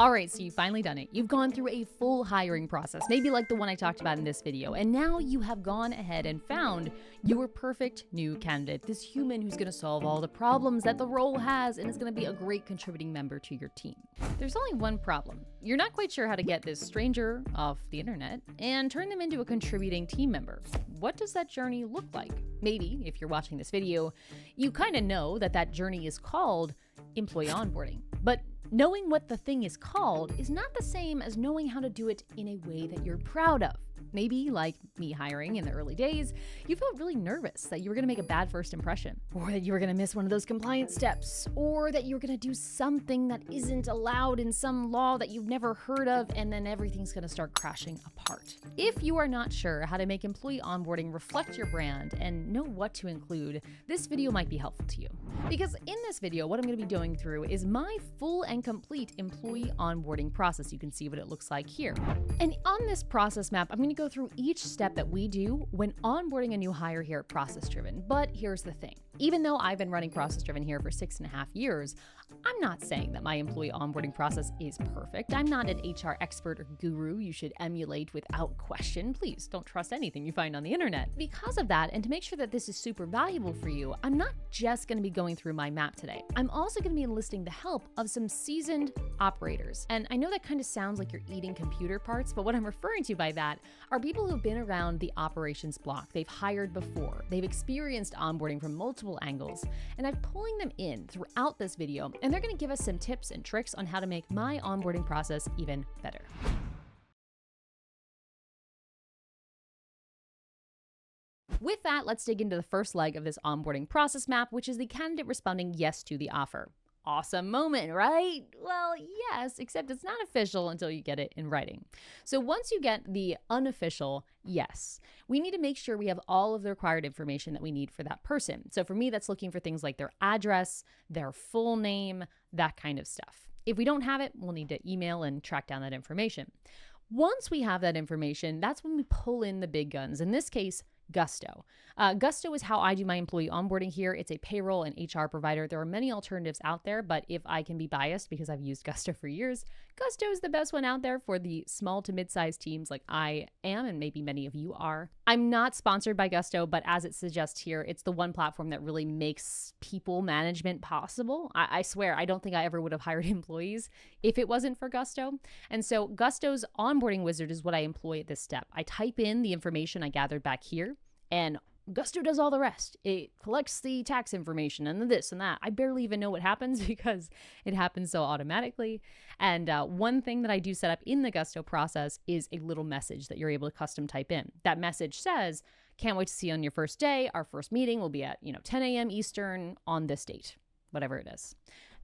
All right, so you've finally done it. You've gone through a full hiring process, maybe like the one I talked about in this video, and now you have gone ahead and found your perfect new candidate, this human who's gonna solve all the problems that the role has and is gonna be a great contributing member to your team. There's only one problem. You're not quite sure how to get this stranger off the internet and turn them into a contributing team member. What does that journey look like? Maybe, if you're watching this video, you kind of know that that journey is called employee onboarding, but knowing what the thing is called is not the same as knowing how to do it in a way that you're proud of. Maybe, like me hiring in the early days, you felt really nervous that you were going to make a bad first impression, or that you were going to miss one of those compliance steps, or that you were going to do something that isn't allowed in some law that you've never heard of, and then everything's going to start crashing apart. If you are not sure how to make employee onboarding reflect your brand and know what to include, this video might be helpful to you. Because in this video, what I'm going to be going through is my full and complete employee onboarding process. You can see what it looks like here. And on this process map, I'm going to go through each step that we do when onboarding a new hire here at ProcessDriven. But here's the thing. Even though I've been running ProcessDriven here for 6.5 years, I'm not saying that my employee onboarding process is perfect. I'm not an HR expert or guru you should emulate without question. Please don't trust anything you find on the internet. Because of that, and to make sure that this is super valuable for you, I'm not just going to be going through my map today. I'm also going to be enlisting the help of some seasoned operators. And I know that kind of sounds like you're eating computer parts, but what I'm referring to by that are people who've been around the operations block. They've hired before. They've experienced onboarding from multiple angles, and I'm pulling them in throughout this video, and they're going to give us some tips and tricks on how to make my onboarding process even better. With that, let's dig into the first leg of this onboarding process map, which is the candidate responding yes to the offer. Awesome moment, right? Well, yes, except it's not official until you get it in writing. So once you get the unofficial yes, we need to make sure we have all of the required information that we need for that person. So for me, that's looking for things like their address, their full name, that kind of stuff. If we don't have it, we'll need to email and track down that information. Once we have that information, that's when we pull in the big guns. In this case, Gusto. Gusto is how I do my employee onboarding here. It's a payroll and HR provider. There are many alternatives out there, but if I can be biased because I've used Gusto for years, Gusto is the best one out there for the small to mid-sized teams like I am, and maybe many of you are. I'm not sponsored by Gusto, but as it suggests here, it's the one platform that really makes people management possible. I swear, I don't think I ever would have hired employees if it wasn't for Gusto. And so Gusto's onboarding wizard is what I employ at this step. I type in the information I gathered back here, and Gusto does all the rest. It collects the tax information and the this and that. I barely even know what happens because it happens so automatically. And one thing that I do set up in the Gusto process is a little message that you're able to custom type in. That message says, can't wait to see you on your first day. Our first meeting will be at 10 a.m. Eastern on this date, whatever it is.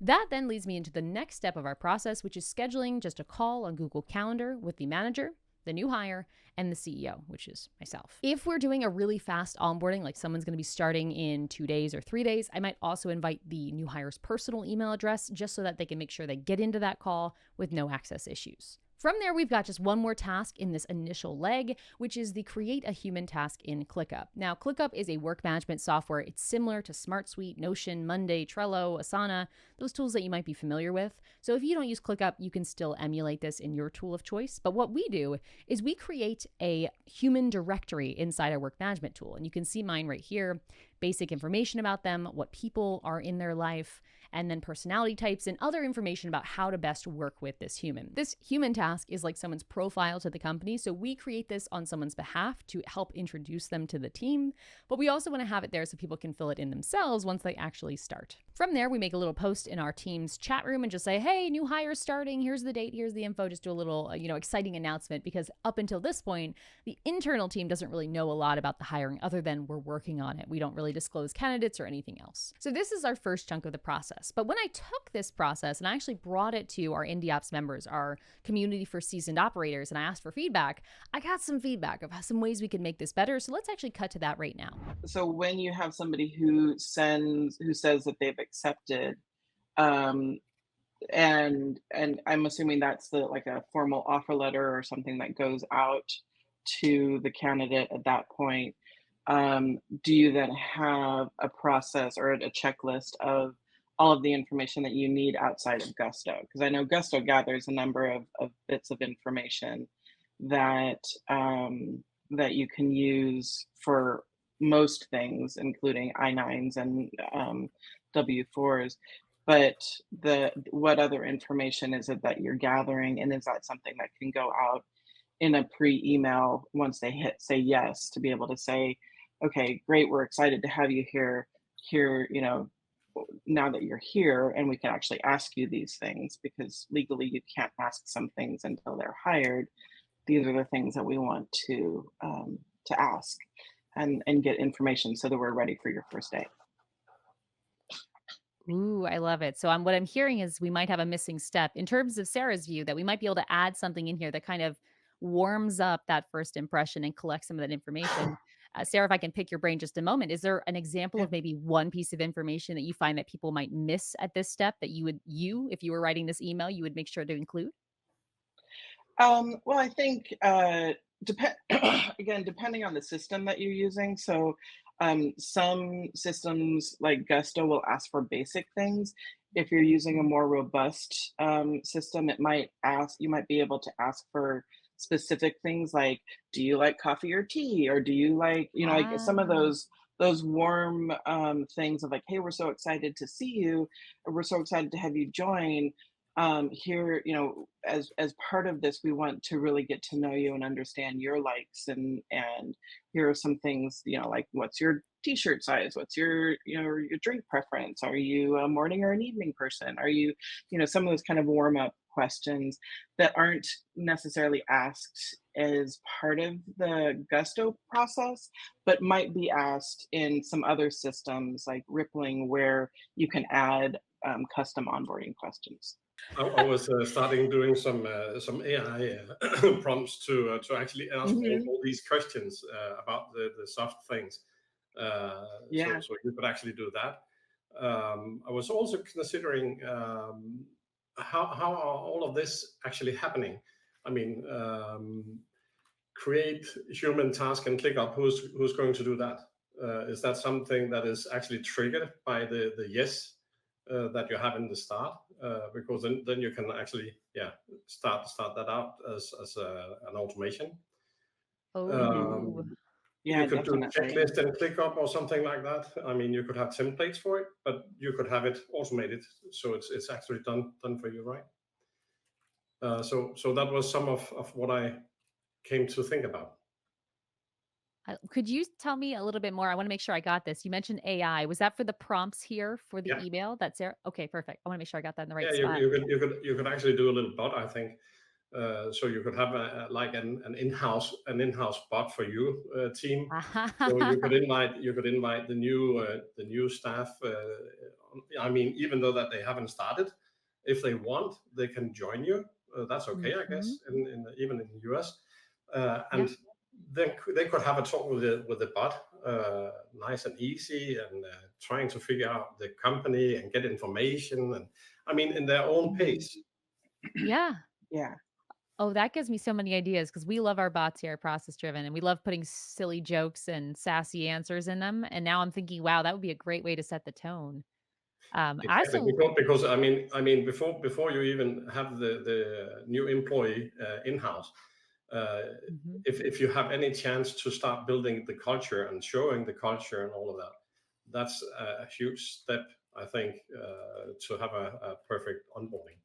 That then leads me into the next step of our process, which is scheduling just a call on Google Calendar with the manager, the new hire, and the CEO, which is myself. If we're doing a really fast onboarding, like someone's going to be starting in 2 days or 3 days, I might also invite the new hire's personal email address just so that they can make sure they get into that call with no access issues. From there, we've got just one more task in this initial leg, which is the create a human task in ClickUp. Now, ClickUp is a work management software. It's similar to SmartSuite, Notion, Monday, Trello, Asana, those tools that you might be familiar with. So if you don't use ClickUp, you can still emulate this in your tool of choice. But what we do is we create a human directory inside our work management tool. And you can see mine right here, basic information about them, what people are in their life, and then personality types and other information about how to best work with this human. This human task is like someone's profile to the company. So we create this on someone's behalf to help introduce them to the team, but we also want to have it there so people can fill it in themselves once they actually start. From there, we make a little post in our team's chat room and just say, hey, new hire starting, here's the date, here's the info, just do a little, exciting announcement, because up until this point, the internal team doesn't really know a lot about the hiring other than we're working on it. We don't really disclose candidates or anything else. So this is our first chunk of the process. But when I took this process and I actually brought it to our Indie Ops members, our community for seasoned operators, and I asked for feedback, I got some feedback of some ways we could make this better. So let's actually cut to that right now. So when you have somebody who says that they've accepted, um, and I'm assuming that's like a formal offer letter or something that goes out to the candidate at that point. Do you then have a process or a checklist of all of the information that you need outside of Gusto. Because I know Gusto gathers a number of bits of information that that you can use for most things, including I-9s and W-4s. But the what other information is it that you're gathering, and is that something that can go out in a pre-email once they hit say yes, to be able to say, okay, great, we're excited to have you here. Here, now that you're here, and we can actually ask you these things, because legally you can't ask some things until they're hired. These are the things that we want to ask and get information so that we're ready for your first day. Ooh, I love it. So what I'm hearing is we might have a missing step in terms of Sarah's view, that we might be able to add something in here that kind of warms up that first impression and collects some of that information. Sarah, if I can pick your brain just a moment, is there an example Yeah. of maybe one piece of information that you find that people might miss at this step that if you were writing this email, you would make sure to include? Well, I think depend again, depending on the system that you're using. So, some systems like Gusto will ask for basic things. If you're using a Mm. more robust system, you might be able to ask for specific things like, do you like coffee or tea, or do you like, like some of Ah, those warm things of like, hey, we're so excited to see you, or we're so excited to have you join. Here, as part of this, we want to really get to know you and understand your likes, and here are some things, like, what's your t-shirt size, what's your drink preference, are you a morning or an evening person, are you, some of those kind of warm up questions that aren't necessarily asked as part of the Gusto process, but might be asked in some other systems like Rippling, where you can add custom onboarding questions. I was starting doing some AI prompts to actually ask Hmm. all these questions about the soft things. So Yeah. so you could actually do that. I was also considering how are all of this actually happening. I mean, create human task and click up. Who's going to do that? Is that something that is actually triggered by the yes that you have in the start? Because then you can actually start that out as an automation. oh, Hmm. Um, you Yeah, could do definitely. checklist and click up or something like that. I mean, you could have templates for it, but you could have it automated, so it's actually done for you, right? So that was some of what I came to think about. could you tell me a little bit more? I want to make sure I got this. You mentioned AI. Was that for the prompts here for the Yeah. email? That's Sarah. Okay, perfect. I want to make sure I got that in the right Yeah, you, spot. you could you could you could actually do a little bot, I think. So you could have like an in-house bot for you team. So you could invite the new staff. I mean, even though that they haven't started, if they want, they can join you. That's okay, I Mhm. guess. Even in the US, Yeah. and then they could have a talk with the bot, nice and easy, and trying to figure out the company and get information, and I mean in their own Mhm. pace. Yeah. Yeah. Oh, that gives me so many ideas because we love our bots here at Process Driven and we love putting silly jokes and sassy answers in them. And now I'm thinking, wow, that would be a great way to set the tone. I Exactly, also, because I mean, before you even have the new employee in house, uh, Mhm. if you have any chance to start building the culture and showing the culture and all of that, that's a huge step, I think, to have a perfect onboarding.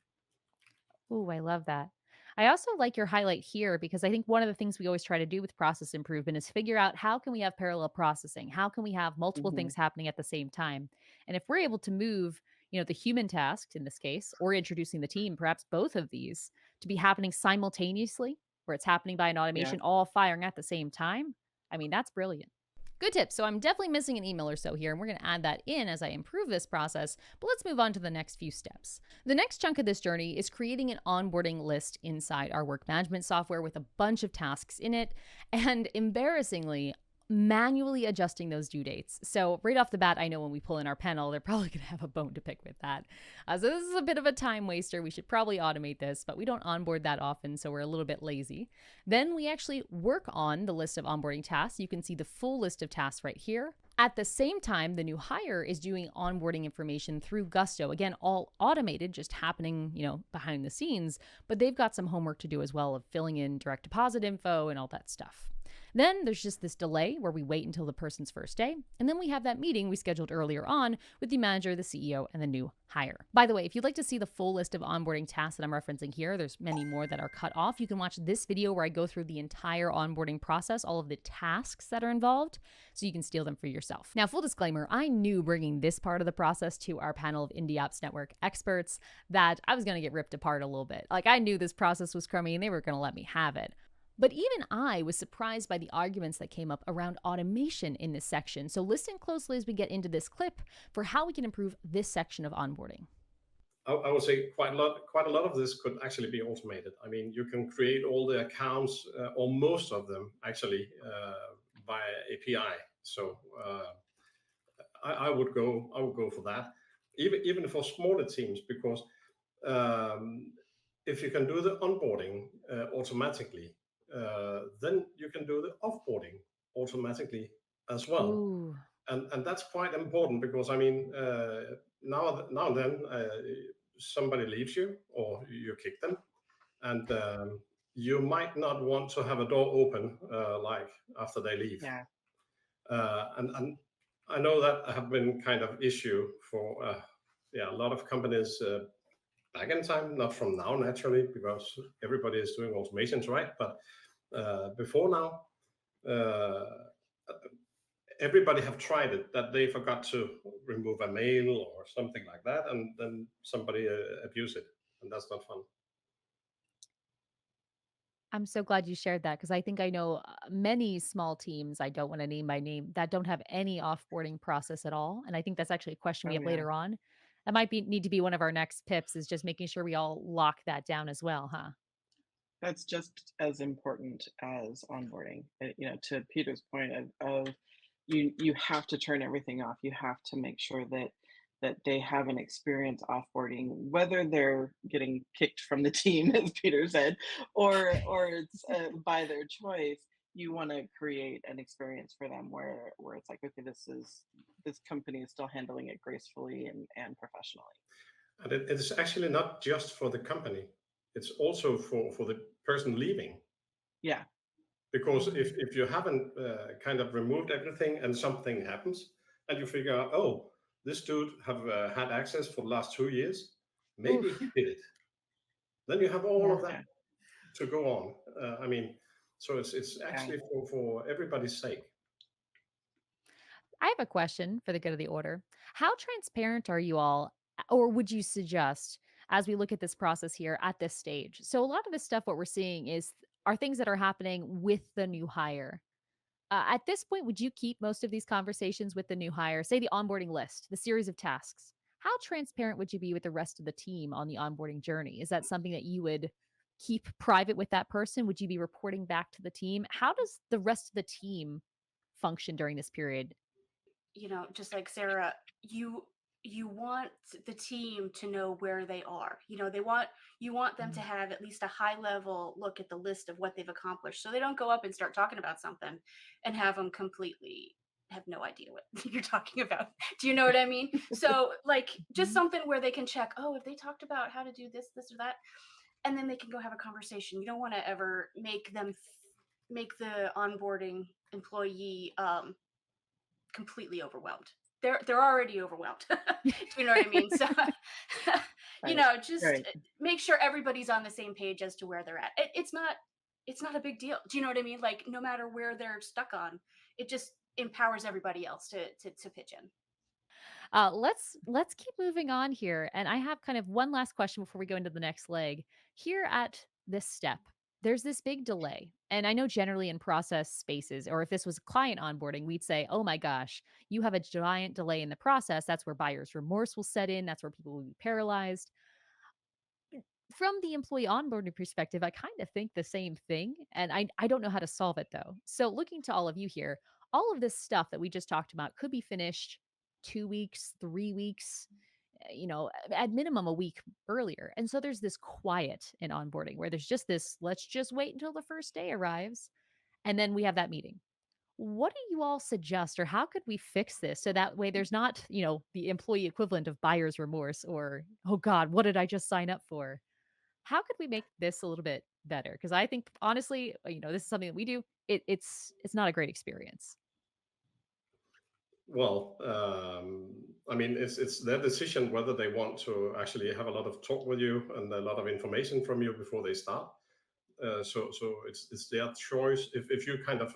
Ooh, I love that. I also like your highlight here because I think one of the things we always try to do with process improvement is figure out how can we have parallel processing? How can we have multiple Hmm. things happening at the same time? And if we're able to move, the human tasks in this case, or introducing the team, perhaps both of these to be happening simultaneously, where it's happening by an Yeah. automation, all firing at the same time. I mean, that's brilliant. Good tip. So I'm definitely missing an email or so here, and we're going to add that in as I improve this process. But let's move on to the next few steps. The next chunk of this journey is creating an onboarding list inside our work management software with a bunch of tasks in it. And embarrassingly, manually adjusting those due dates. So right off the bat, I know when we pull in our panel, they're probably going to have a bone to pick with that. So this is a bit of a time waster. We should probably automate this, but we don't onboard that often, so we're a little bit lazy. Then we actually work on the list of onboarding tasks. You can see the full list of tasks right here. At the same time, the new hire is doing onboarding information through Gusto. Again, all automated, just happening, behind the scenes, but they've got some homework to do as well of filling in direct deposit info and all that stuff. Then there's just this delay where we wait until the person's first day, and then we have that meeting we scheduled earlier on with the manager, the CEO, and the new hire. By the way, if you'd like to see the full list of onboarding tasks that I'm referencing here, there's many more that are cut off. You can watch this video where I go through the entire onboarding process, all of the tasks that are involved, so you can steal them for yourself. Now, full disclaimer, I knew bringing this part of the process to our panel of Indie Apps Network experts that I was going to get ripped apart a little bit. Like, I knew this process was crummy and they were going to let me have it. But even I was surprised by the arguments that came up around automation in this section. So listen closely as we get into this clip for how we can improve this section of onboarding. I would say quite a lot of this could actually be automated. I mean, you can create all the accounts, or most of them actually, via API. So I would go for that, even for smaller teams, because if you can do the onboarding automatically, then you can do the offboarding automatically as well. Ooh. And that's quite important, because I mean, now and then somebody leaves you or you kick them, and you might not want to have a door open like after they leave. Yeah. And I know that have been kind of issue for a lot of companies back in time, not from now naturally, because everybody is doing automations, right? But before now, everybody have tried it, that they forgot to remove a mail or something like that, and then somebody abused it, and that's not fun. I'm so glad you shared that because I think I know many small teams, I don't want to name by name, that don't have any offboarding process at all. And I think that's actually a question we Oh have yeah. later on. That might need to be one of our next pips is just making sure we all lock that down as well, huh? That's just as important as onboarding. To Peter's point of you have to turn everything off. You have to make sure that they have an experience offboarding, whether they're getting kicked from the team, as Peter said, or it's by their choice. You want to create an experience for them where it's like, okay, this company is still handling it gracefully and professionally. And it's actually not just for the company; it's also for the person leaving. Yeah. Because if you haven't kind of removed everything and something happens, and you figure out, oh, this dude have had access for the last 2 years, maybe he did it. Then you have all of that to go on. I mean, so it's actually for everybody's sake. I have a question for the good of the order. How transparent are you all, or would you suggest, as we look at this process here at this stage? So a lot of this stuff, what we're seeing are things that are happening with the new hire. At this point, would you keep most of these conversations with the new hire, say the onboarding list, the series of tasks? How transparent would you be with the rest of the team on the onboarding journey? Is that something that you would keep private with that person? Would you be reporting back to the team? How does the rest of the team function during this period? Just like Sarah, you want the team to know where they are. You want them to have at least a high level look at the list of what they've accomplished, so they don't go up and start talking about something and have them completely have no idea what you're talking about. Do you know what I mean? So like just something where they can check, oh, if they talked about how to do this or that, and then they can go have a conversation. You don't want to ever make the onboarding employee completely overwhelmed. They're already overwhelmed. Do you know what I mean? So just make sure everybody's on the same page as to where they're at. It's not a big deal. Do you know what I mean? Like no matter where they're stuck on, it just empowers everybody else to pitch in. Let's keep moving on here. And I have kind of one last question before we go into the next leg. Here at this step, there's this big delay. And I know generally in process spaces, or if this was client onboarding, we'd say, oh my gosh, you have a giant delay in the process. That's where buyer's remorse will set in. That's where people will be paralyzed. From the employee onboarding perspective, I kind of think the same thing. And I don't know how to solve it though. So looking to all of you here, All of this stuff that we just talked about could be finished 2 weeks, 3 weeks, at minimum a week earlier. And so there's this quiet in onboarding where there's just this, let's just wait until the first day arrives. And then we have that meeting. What do you all suggest, or how could we fix this so that way there's not, the employee equivalent of buyer's remorse or, oh God, what did I just sign up for? How could we make this a little bit better? Because I think honestly, this is something that we do. It's not a great experience. Well, I mean, it's their decision whether they want to actually have a lot of talk with you and a lot of information from you before they start. So it's their choice. If you kind of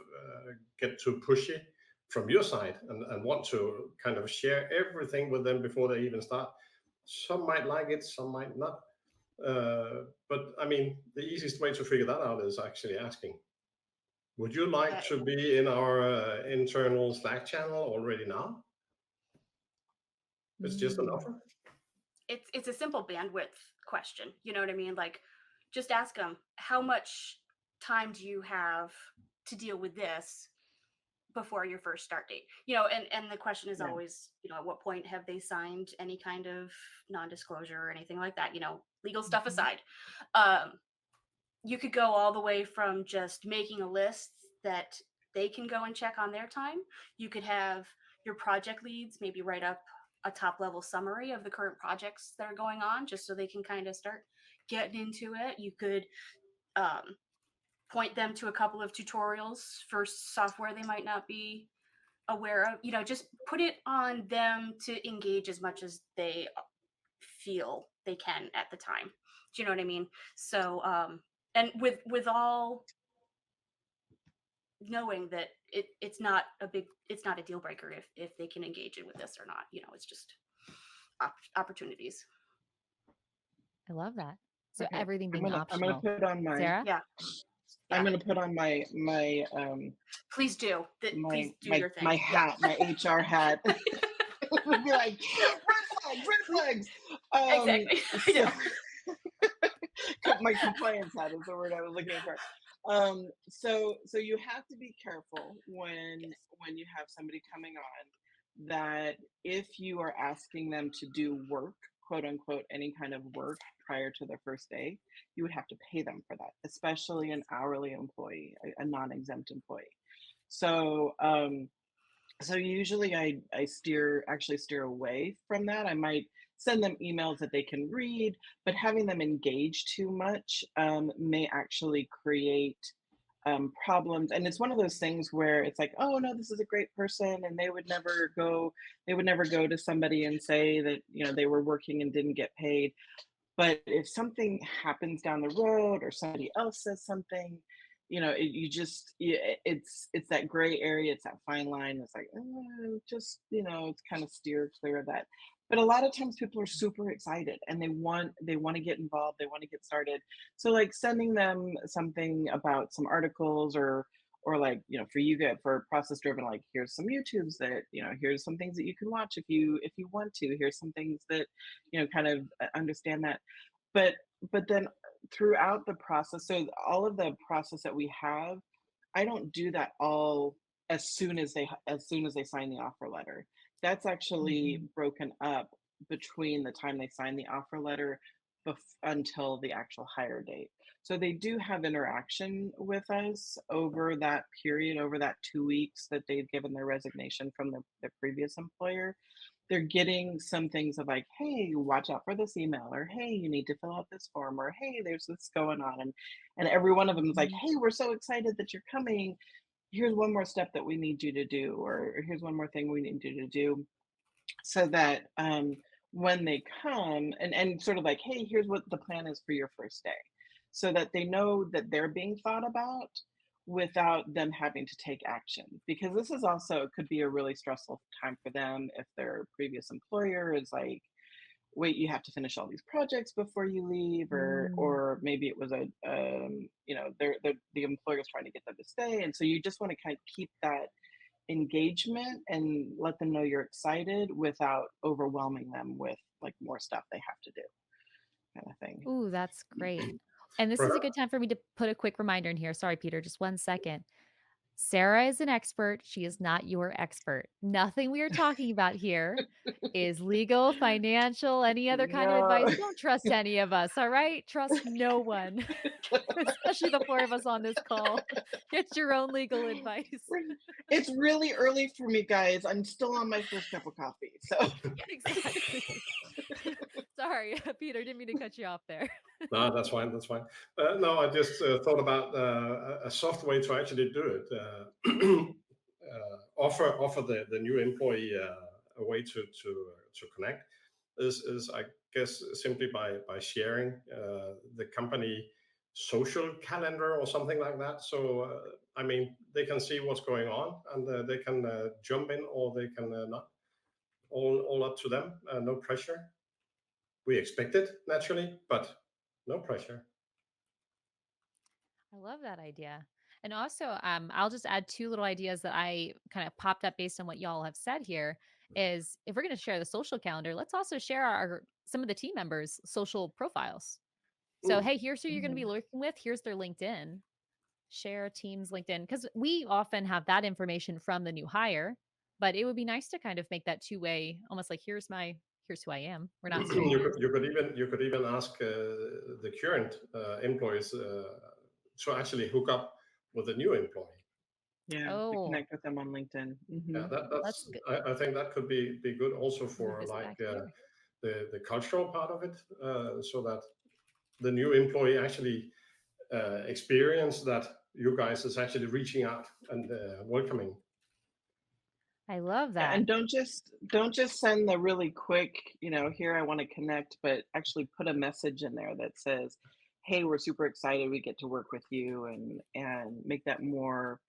get too pushy from your side and want to kind of share everything with them before they even start, some might like it, some might not. But I mean, the easiest way to figure that out is actually asking, would you like to be in our internal Slack channel already now? It's just an offer. It's a simple bandwidth question. You know what I mean? Like, just ask them, how much time do you have to deal with this before your first start date? And the question is always, at what point have they signed any kind of non-disclosure or anything like that? Legal stuff aside. You could go all the way from just making a list that they can go and check on their time. You could have your project leads maybe write up a top level summary of the current projects that are going on, just so they can kind of start getting into it. You could point them to a couple of tutorials for software they might not be aware of. Just put it on them to engage as much as they feel they can at the time. Do you know what I mean? So and with all knowing that it's not a deal breaker if they can engage in with this or not. It's just opportunities. I love that. So Okay. everything being I'm optional. gonna put on my Sarah? Yeah. I'm gonna put on my Please do. Please do your thing. my hat, my HR hat. Be like, red flags. Exactly. So, my compliance hat is the word I was looking for. So you have to be careful when you have somebody coming on, that if you are asking them to do work, quote unquote, any kind of work prior to their first day, you would have to pay them for that, especially an hourly employee, a non-exempt employee. So so usually I steer away from that. I might send them emails that they can read, but having them engage too much may actually create problems. And it's one of those things where it's like, oh no, this is a great person, and they would never go to somebody and say that they were working and didn't get paid. But if something happens down the road or somebody else says something, it's that gray area, it's that fine line. It's like, just, it's kind of steer clear of that. But a lot of times people are super excited and they want to get involved, they want to get started. So like sending them something about some articles, or like, for you get for process driven, like here's some YouTubes that, here's some things that you can watch if you want to, here's some things that, kind of understand that. But then throughout the process, so all of the process that we have, I don't do that all as soon as they sign the offer letter. That's actually broken up between the time they sign the offer letter until the actual hire date. So they do have interaction with us over that period, over that 2 weeks that they've given their resignation from their previous employer. They're getting some things of like, hey, watch out for this email, or hey, you need to fill out this form, or hey, there's this going on. And every one of them is like, hey, we're so excited that you're coming. Here's one more step that we need you to do, or here's one more thing we need you to do, so that when they come and sort of like, hey, here's what the plan is for your first day, so that they know that they're being thought about without them having to take action. Because this is also could be a really stressful time for them if their previous employer is like, wait, you have to finish all these projects before you leave, or maybe it was the employer's trying to get them to stay, and so you just want to kind of keep that engagement and let them know you're excited without overwhelming them with like more stuff they have to do, kind of thing. Ooh, that's great. And this is a good time for me to put a quick reminder in here. Sorry, Peter, just 1 second. Sarah is an expert. She is not your expert. Nothing we are talking about here is legal, financial, any other kind of No. advice. Don't trust any of us, all right? Trust no one, especially the four of us on this call. Get your own legal advice. It's really early for me, guys. I'm still on my first cup of coffee. So Exactly. Sorry, Peter, didn't mean to cut you off there. No, that's fine. That's fine. No, I just thought about a soft way to actually do it. Offer the new employee a way to connect is I guess simply by sharing the company social calendar or something like that. So I mean, they can see what's going on, and they can jump in, or they can not. All up to them. No pressure. We expect it naturally, but no pressure. I love that idea. And also, I'll just add two little ideas that I kind of popped up based on what y'all have said here. Is if we're going to share the social calendar, let's also share our some of the team members' social profiles. So, Mm. hey, here's who you're going to be Mhm. working with. Here's their LinkedIn. Share team's LinkedIn because we often have that information from the new hire, but it would be nice to kind of make that two-way, almost like here's who I am. We're not strangers. You could even ask the current employees to actually hook up with a new employee. yeah, to Oh, connect with them on LinkedIn. Yeah, let's I think that could be good also move for this like back here. the cultural part of it, so that the new employee actually experience that you guys is actually reaching out and welcoming. I love Yeah, that. and don't just send the really quick, here I want to connect, but actually put a message in there that says, "Hey, we're super excited we get to work with you," and make that more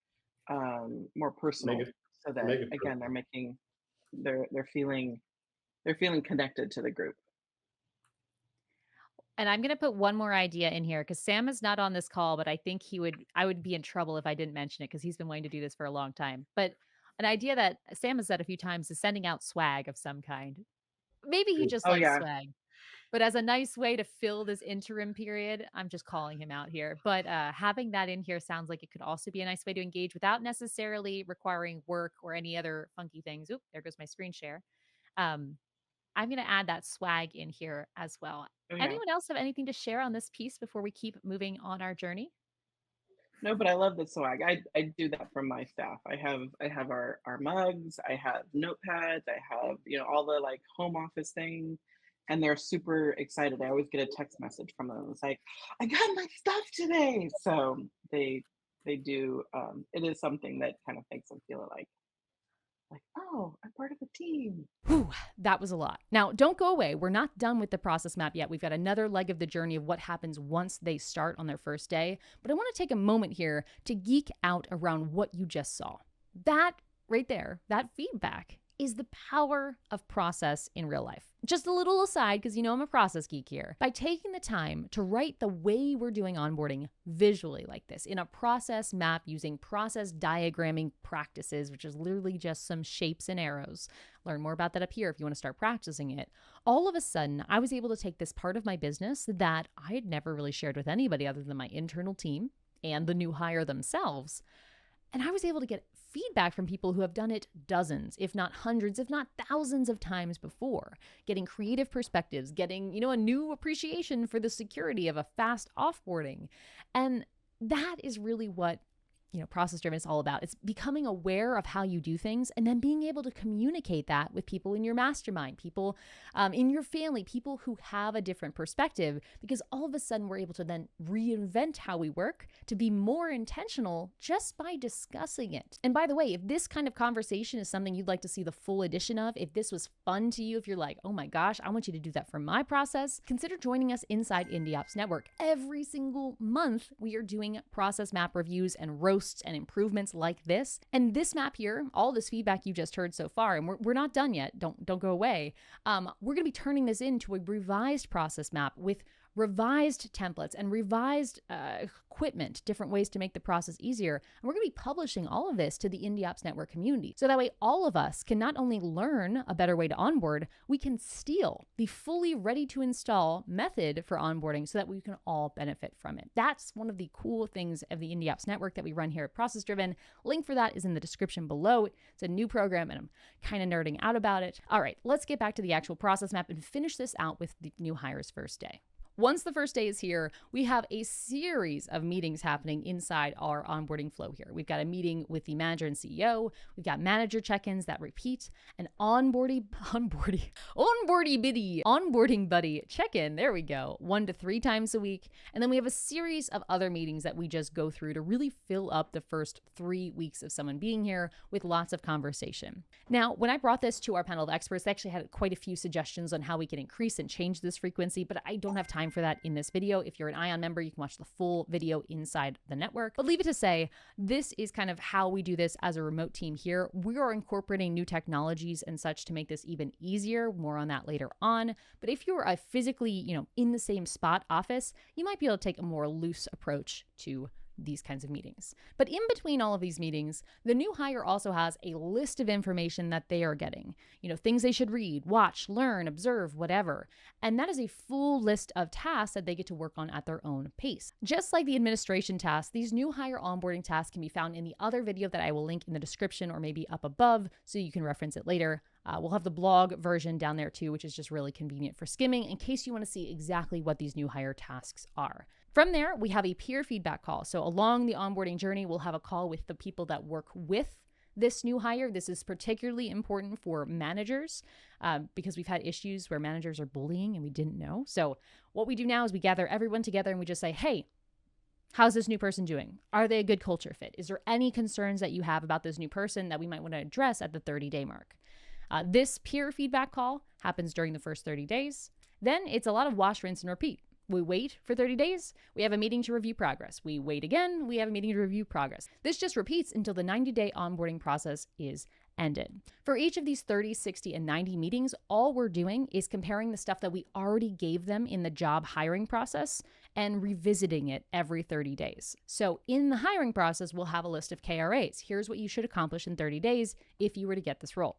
Make personal, it so that make it again personal. they're feeling connected to the group. And I'm gonna put one more idea in here because Sam is not on this call, but I think I would be in trouble if I didn't mention it because he's been wanting to do this for a long time. But an idea that Sam has said a few times is sending out swag of some kind. Maybe he just Oh likes yeah. swag, but as a nice way to fill this interim period, I'm just calling him out here. But having that in here sounds like it could also be a nice way to engage without necessarily requiring work or any other funky things. Oop, there goes my screen share. Um, I'm going to add that swag in here as well. Oh yeah. Anyone else have anything to share on this piece before we keep moving on our journey? No, but I love the swag. I do that from my staff. I have our mugs, I have notepads, I have, all the like home office things, and they're super excited. I always get a text message from them. It's like, I got my stuff today. So they do, it is something that kind of makes them feel like, oh, I'm part of a team. Whew, that was a lot. Now, don't go away. We're not done with the process map yet. We've got another leg of the journey of what happens once they start on their first day. But I want to take a moment here to geek out around what you just saw. That right there, that feedback is the power of process in real life. Just a little aside, because I'm a process geek here. By taking the time to write the way we're doing onboarding visually like this in a process map using process diagramming practices, which is literally just some shapes and arrows. Learn more about that up here if you want to start practicing it. All of a sudden, I was able to take this part of my business that I had never really shared with anybody other than my internal team and the new hire themselves. And I was able to get feedback from people who have done it dozens, if not hundreds, if not thousands of times before, getting creative perspectives, getting, a new appreciation for the security of a fast offboarding. And that is really what process driven is all about. It's becoming aware of how you do things and then being able to communicate that with people in your mastermind, people in your family, people who have a different perspective, because all of a sudden we're able to then reinvent how we work to be more intentional just by discussing it. And by the way, if this kind of conversation is something you'd like to see the full edition of, if this was fun to you, if you're like, oh my gosh, I want you to do that for my process, consider joining us inside IndieOps Network. Every single month, we are doing process map reviews and roasts and improvements like this. And this map here, all this feedback you just heard so far, and we're not done yet, don't go away. We're going to be turning this into a revised process map with revised templates and revised equipment, different ways to make the process easier. And we're going to be publishing all of this to the Indie Ops Network community. So that way all of us can not only learn a better way to onboard, we can steal the fully ready to install method for onboarding so that we can all benefit from it. That's one of the cool things of the Indie Ops Network that we run here at ProcessDriven. Link for that is in the description below. It's a new program and I'm kind of nerding out about it. All right, let's get back to the actual process map and finish this out with the new hires first day. Once the first day is here, we have a series of meetings happening inside our onboarding flow here. We've got a meeting with the manager and CEO. We've got manager check-ins that repeat, an onboarding buddy check-in. There we go. 1 to 3 times a week. And then we have a series of other meetings that we just go through to really fill up the first 3 weeks of someone being here with lots of conversation. Now, when I brought this to our panel of experts, they actually had quite a few suggestions on how we can increase and change this frequency, but I don't have time for that in this video. If you're an ION member, you can watch the full video inside the network. But leave it to say, this is kind of how we do this as a remote team here. We are incorporating new technologies and such to make this even easier. More on that later on. But if you're a physically, in the same spot office, you might be able to take a more loose approach to these kinds of meetings. But in between all of these meetings, the new hire also has a list of information that they are getting, things they should read, watch, learn, observe, whatever. And that is a full list of tasks that they get to work on at their own pace. Just like the administration tasks, these new hire onboarding tasks can be found in the other video that I will link in the description or maybe up above so you can reference it later. We'll have the blog version down there too, which is just really convenient for skimming in case you want to see exactly what these new hire tasks are. From there, we have a peer feedback call. So along the onboarding journey, we'll have a call with the people that work with this new hire. This is particularly important for managers because we've had issues where managers are bullying and we didn't know. So what we do now is we gather everyone together and we just say, hey, how's this new person doing? Are they a good culture fit? Is there any concerns that you have about this new person that we might want to address at the 30-day mark? This peer feedback call happens during the first 30 days. Then it's a lot of wash, rinse, and repeat. We wait for 30 days. We have a meeting to review progress. We wait again. We have a meeting to review progress. This just repeats until the 90-day onboarding process is ended. For each of these 30, 60, and 90 meetings, all we're doing is comparing the stuff that we already gave them in the job hiring process and revisiting it every 30 days. So in the hiring process, we'll have a list of KRAs. Here's what you should accomplish in 30 days if you were to get this role.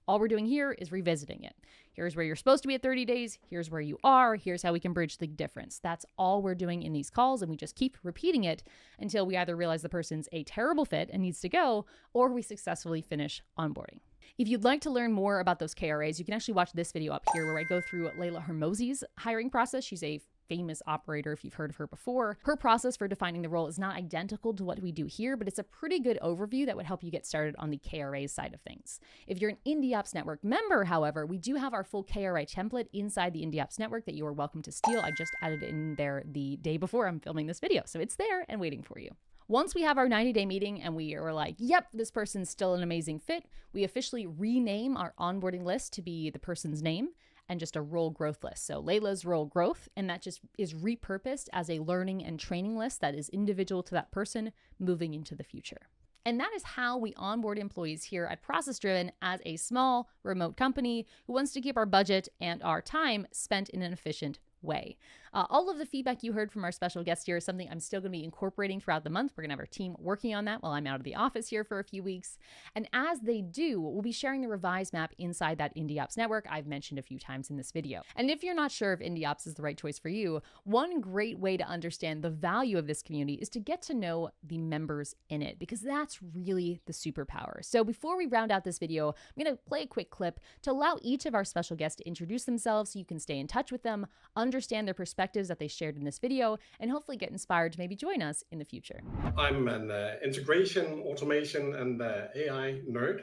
All we're doing here is revisiting it. Here's where you're supposed to be at 30 days. Here's where you are. Here's how we can bridge the difference. That's all we're doing in these calls, and we just keep repeating it until we either realize the person's a terrible fit and needs to go, or we successfully finish onboarding. If you'd like to learn more about those KRAs, you can actually watch this video up here where I go through Layla Hermosi's hiring process. She's a famous operator if you've heard of her before. Her process for defining the role is not identical to what we do here, but it's a pretty good overview that would help you get started on the KRA side of things. If you're an Indie Ops Network member, however, we do have our full KRA template inside the Indie Ops Network that you are welcome to steal. I just added it in there the day before I'm filming this video, so it's there and waiting for you. Once we have our 90-day meeting and we are like, yep, this person's still an amazing fit, we officially rename our onboarding list to be the person's name and just a role growth list. So Layla's role growth, and that just is repurposed as a learning and training list that is individual to that person moving into the future. And that is how we onboard employees here at ProcessDriven as a small remote company who wants to keep our budget and our time spent in an efficient way. All of the feedback you heard from our special guest here is something I'm still going to be incorporating throughout the month. We're going to have our team working on that while I'm out of the office here for a few weeks. And as they do, we'll be sharing the revised map inside that Indie Ops network I've mentioned a few times in this video. And if you're not sure if Indie Ops is the right choice for you, one great way to understand the value of this community is to get to know the members in it, because that's really the superpower. So before we round out this video, I'm going to play a quick clip to allow each of our special guests to introduce themselves so you can stay in touch with them, understand their perspectives that they shared in this video, and hopefully get inspired to maybe join us in the future. I'm an integration, automation, and AI nerd.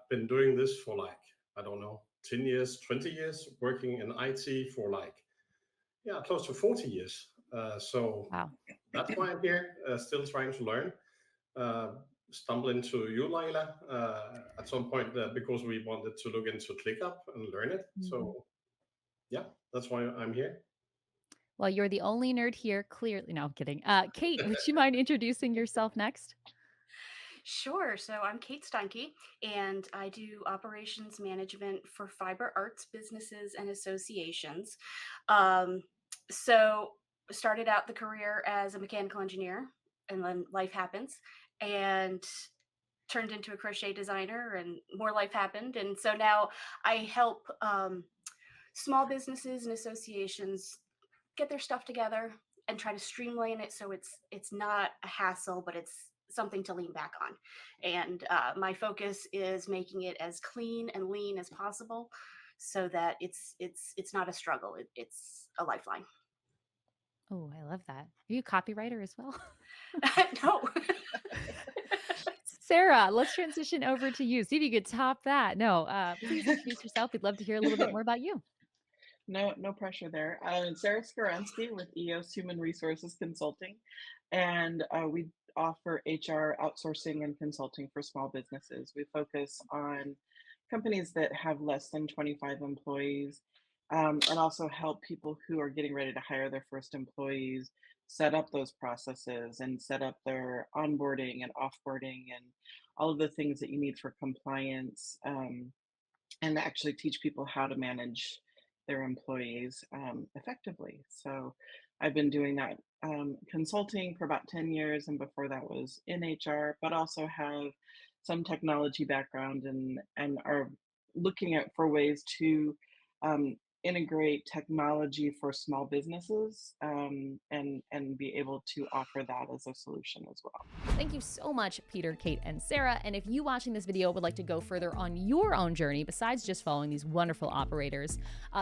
Been doing this for 10 years, 20 years, working in IT for close to 40 years. Wow. That's why I'm here, still trying to learn. Stumble into you, Layla, at some point because we wanted to look into ClickUp and learn it. Mm-hmm. So yeah, that's why I'm here. Well, you're the only nerd here, clearly. No, I'm kidding. Kate, would you mind introducing yourself next? Sure. So I'm Kate Steinke, and I do operations management for fiber arts businesses and associations. So started out the career as a mechanical engineer, and then life happens, and turned into a crochet designer, and more life happened, and so now I help small businesses and associations get their stuff together and try to streamline it so it's not a hassle, but it's something to lean back on. And my focus is making it as clean and lean as possible, so that it's not a struggle. It's a lifeline. Oh, I love that. Are you a copywriter as well? No. Sarah, let's transition over to you. See if you could top that. No, please introduce yourself. We'd love to hear a little bit more about you. No pressure there. Sarah Skaransky with EOS Human Resources Consulting, and we offer HR outsourcing and consulting for small businesses. We focus on companies that have less than 25 employees, and also help people who are getting ready to hire their first employees set up those processes and set up their onboarding and offboarding and all of the things that you need for compliance, and actually teach people how to manage their employees effectively. So I've been doing that consulting for about 10 years, and before that was in HR, but also have some technology background and are looking at for ways to um, integrate technology for small businesses, and be able to offer that as a solution as well. Thank you so much, Peter, Kate, and Sarah. And if you watching this video would like to go further on your own journey, besides just following these wonderful operators,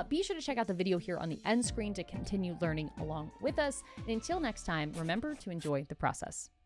be sure to check out the video here on the end screen to continue learning along with us. And until next time, remember to enjoy the process.